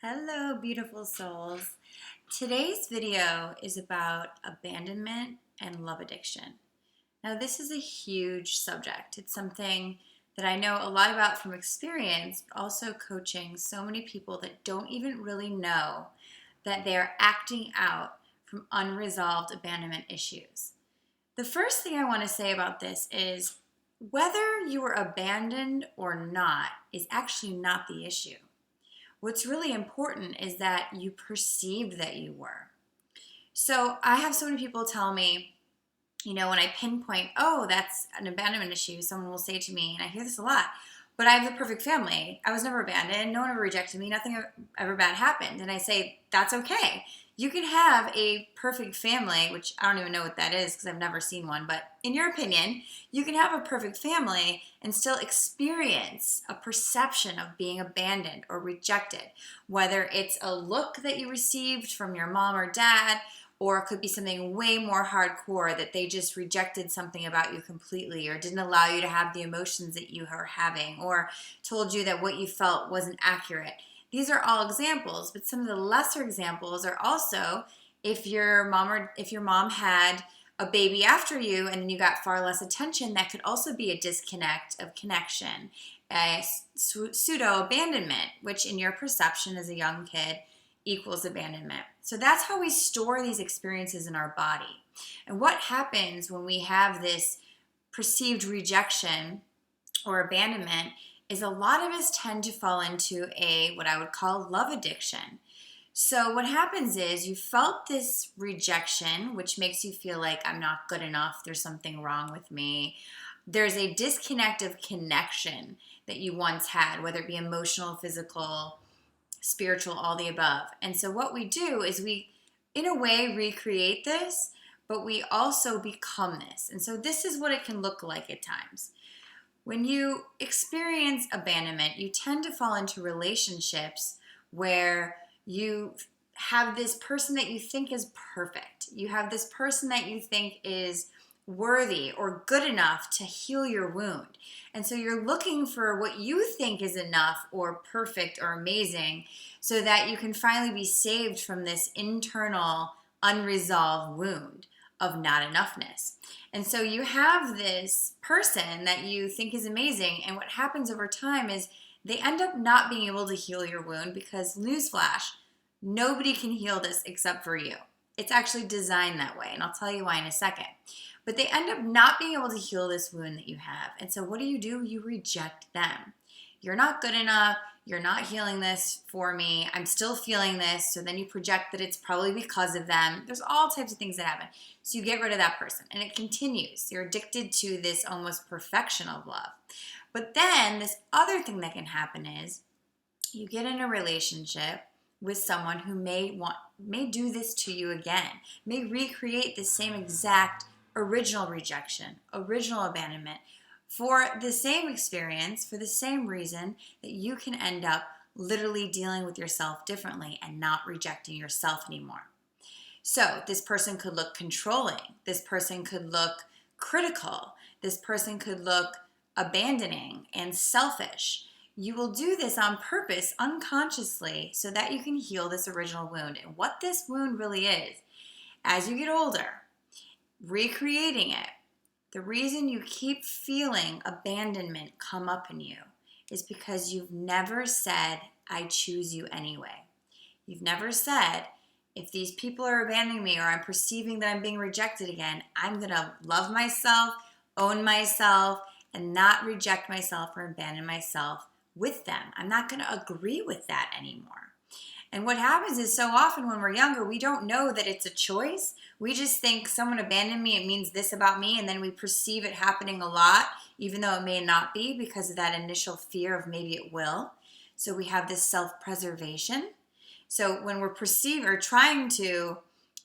Hello, beautiful souls. Today's video is about abandonment and love addiction. Now, this is a huge subject. It's something that I know a lot about from experience, but also coaching so many people that don't even really know that they're acting out from unresolved abandonment issues. The first thing I want to say about this is whether you were abandoned or not is actually not the issue. What's really important is that you perceived that you were. So I have so many people tell me, when I pinpoint, oh, that's an abandonment issue, someone will say to me, and I hear this a lot, but I have the perfect family. I was never abandoned. No one ever rejected me. Nothing ever bad happened. And I say, that's okay. You can have a perfect family, which I don't even know what that is because I've never seen one. But in your opinion, you can have a perfect family and still experience a perception of being abandoned or rejected, whether it's a look that you received from your mom or dad, or it could be something way more hardcore that they just rejected something about you completely or didn't allow you to have the emotions that you are having or told you that what you felt wasn't accurate. These are all examples, but some of the lesser examples are also if your mom had a baby after you and then you got far less attention, that could also be a disconnect of connection, a pseudo abandonment, which in your perception as a young kid equals abandonment. So that's how we store these experiences in our body. And what happens when we have this perceived rejection or abandonment is a lot of us tend to fall into what I would call love addiction. So what happens is you felt this rejection, which makes you feel like I'm not good enough, there's something wrong with me. There's a disconnect of connection that you once had, whether it be emotional, physical, spiritual, all the above. And so what we do is we, in a way, recreate this, but we also become this. And so this is what it can look like at times. When you experience abandonment, you tend to fall into relationships where you have this person that you think is perfect. You have this person that you think is worthy or good enough to heal your wound. And so you're looking for what you think is enough or perfect or amazing so that you can finally be saved from this internal unresolved wound of not enoughness. And so you have this person that you think is amazing, and what happens over time is they end up not being able to heal your wound because, newsflash, nobody can heal this except for you. It's actually designed that way, and I'll tell you why in a second. But they end up not being able to heal this wound that you have. And so what do? You reject them. You're not good enough. You're not healing this for me. I'm still feeling this. So then you project that it's probably because of them. There's all types of things that happen. So you get rid of that person and it continues. You're addicted to this almost perfection of love. But then this other thing that can happen is you get in a relationship with someone who may do this to you again, may recreate the same exact original rejection, original abandonment, for the same experience, for the same reason that you can end up literally dealing with yourself differently and not rejecting yourself anymore. So this person could look controlling. This person could look critical. This person could look abandoning and selfish. You will do this on purpose, unconsciously, so that you can heal this original wound. And what this wound really is, as you get older, recreating it, the reason you keep feeling abandonment come up in you is because you've never said, I choose you anyway. You've never said, if these people are abandoning me or I'm perceiving that I'm being rejected again, I'm going to love myself, own myself, and not reject myself or abandon myself with them. I'm not going to agree with that anymore. And what happens is so often when we're younger, we don't know that it's a choice. We just think someone abandoned me, it means this about me, and then we perceive it happening a lot, even though it may not be because of that initial fear of maybe it will. So we have this self-preservation. So when we're trying to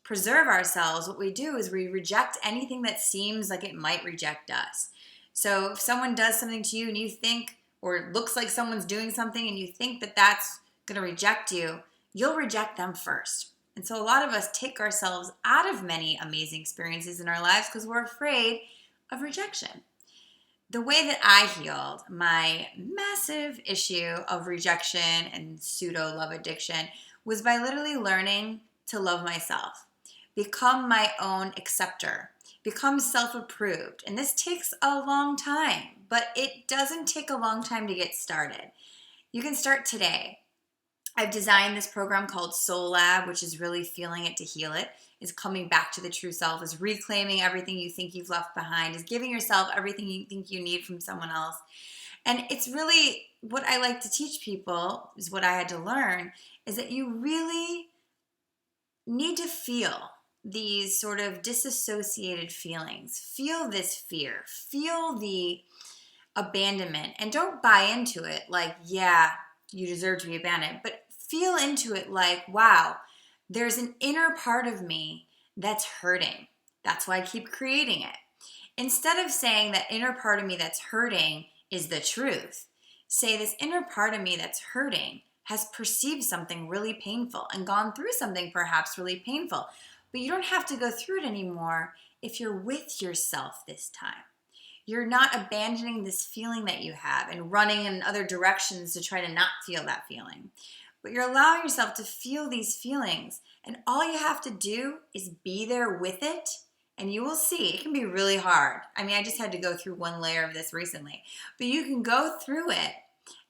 preserve ourselves, what we do is we reject anything that seems like it might reject us. So if someone does something to you and you think, or it looks like someone's doing something and you think that that's going to reject you, you'll reject them first. And so a lot of us take ourselves out of many amazing experiences in our lives because we're afraid of rejection. the way that I healed my massive issue of rejection and pseudo love addiction was by literally learning to love myself, become my own acceptor, become self-approved. And this takes a long time, but it doesn't take a long time to get started. You can start today. I've designed this program called Soul Lab, which is really feeling it to heal it, is coming back to the true self, is reclaiming everything you think you've left behind, is giving yourself everything you think you need from someone else. And it's really what I like to teach people, is what I had to learn, is that you really need to feel these sort of disassociated feelings. Feel this fear, feel the abandonment, and don't buy into it like, yeah, you deserve to be abandoned, but feel into it like, wow, there's an inner part of me that's hurting. That's why I keep creating it. Instead of saying that inner part of me that's hurting is the truth, say this inner part of me that's hurting has perceived something really painful and gone through something perhaps really painful. But you don't have to go through it anymore if you're with yourself this time. You're not abandoning this feeling that you have and running in other directions to try to not feel that feeling. But you're allowing yourself to feel these feelings, and all you have to do is be there with it, and you will see it can be really hard. I mean, I just had to go through one layer of this recently, but you can go through it,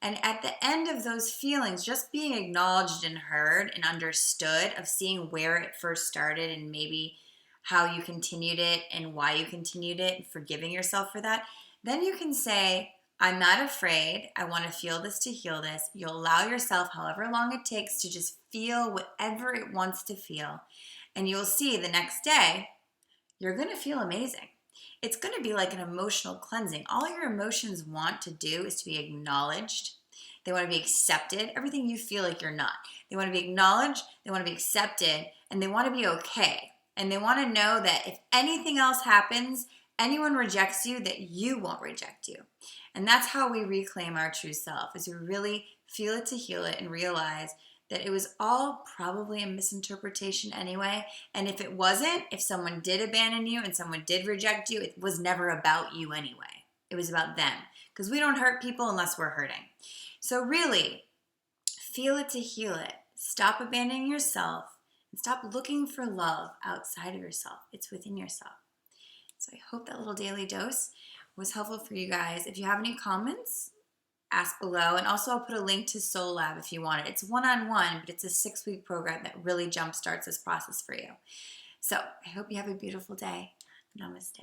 and at the end of those feelings, just being acknowledged and heard and understood, of seeing where it first started and maybe how you continued it and why you continued it, and forgiving yourself for that, then you can say, I'm not afraid. I want to feel this to heal this. You'll allow yourself however long it takes to just feel whatever it wants to feel. And you'll see the next day, you're going to feel amazing. It's going to be like an emotional cleansing. All your emotions want to do is to be acknowledged. They want to be accepted. Everything you feel like you're not. They want to be acknowledged. They want to be accepted. And they want to be okay. And they want to know that if anything else happens, anyone rejects you, that you won't reject you. And that's how we reclaim our true self, is we really feel it to heal it and realize that it was all probably a misinterpretation anyway. And if it wasn't, if someone did abandon you and someone did reject you, it was never about you anyway. It was about them, because we don't hurt people unless we're hurting. So really, feel it to heal it. Stop abandoning yourself and stop looking for love outside of yourself. It's within yourself. So I hope that little daily dose was helpful for you guys. If you have any comments, ask below. And also I'll put a link to Soul Lab if you want it. It's one-on-one, but it's a 6-week program that really jumpstarts this process for you. So I hope you have a beautiful day. Namaste.